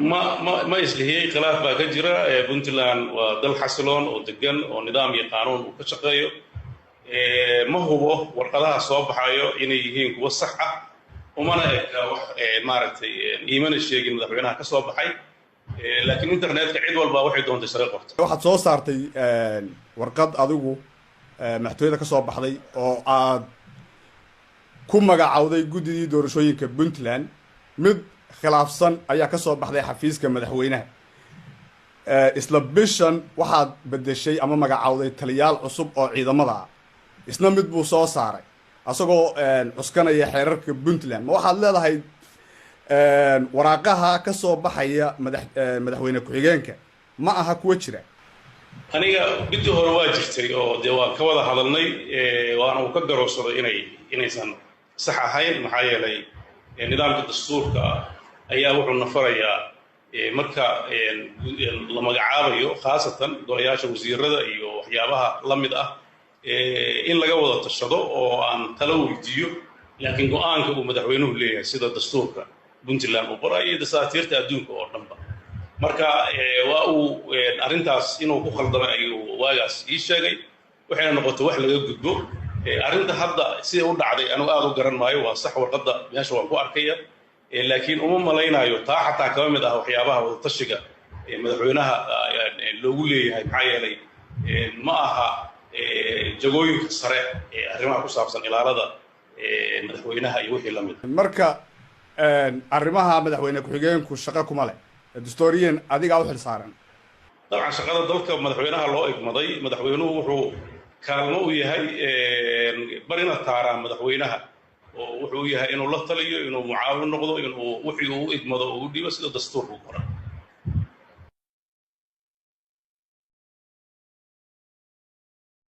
ما إسلهي خلاف باكجرا بنتلان ودل حسلون ودقن ونظام قانون وكشقيو ما هو ورقدها صوب حايو إني يهين كوا الصحة وما مارتي إيمان الشيء إن ذا كصوب حي لكن إنترنت كعيد والبا واحد دون تسرق وقت. واحد صوص صارتي ورقد أذوقه محتوى ذا كصوب حضي أو كم مجا عودي جودي دورشوي كبنتلان مد khilaafsan ayaa ka soo baxday xafiiska madaxweynaha isla bishan waxaad bedeshay ama magacawday taliyaal cusub oo ciidamada ah isna mid buu soo saaray asagoo cuskanaya xeerarka Puntland ma waxaad leedahay waraaqaha ka soo baxaya madaxweyne ku-xigeenka ma aha kuwa jira aniga bidii hore waa jirtay oo de waan ka wada hadalnay waana uu ka garowsaday inaysan sax ahayn maxaa yeelay nidaamka dastuurka ayaa wuxuu nafarayaa marka la magacaabayo khaasatan golayaasha wasiirada iyo waxyaabaha la mid ah in laga wada tashado oo aan talo weydiiyo laakiin go'aanka uu madaxweynuhu leeyahay sida dastuurka Puntland uu qorayo dastuurta adduunka oo dhanba marka waa uu arintaas inuu ku khaldamay ayuu waagaas ii sheegay waxayna noqotay wax laga gudbo arinta hadda sida u dhacday anigu aad u garan maayo waa sax warqadda meesha waan ku arkaya laakiin uma malaynayo taa xataa kama mid ah waxyaabaha wada tashiga madaxweynaha loogu leeyahay maxaa yeelay ma aha jagooyinka sare arrimaha ku saabsan ilaalada madaxweynaha iyo wixii la mid marka arrimaha madaxweyne ku-xigeenku shaqo kuma leh dastuuriyan adiga u xil saaran dabcan shaqada dalka madaxweynaha loo igmaday madaxweynuhu wuxuu kaalmo u yahay barina taara madaxweynaha oo wuxuu yahay inuu la taliyo inuu mucaawin noqdo inuu wixii uu igmado oo u dhiibo sida dastuurku qoran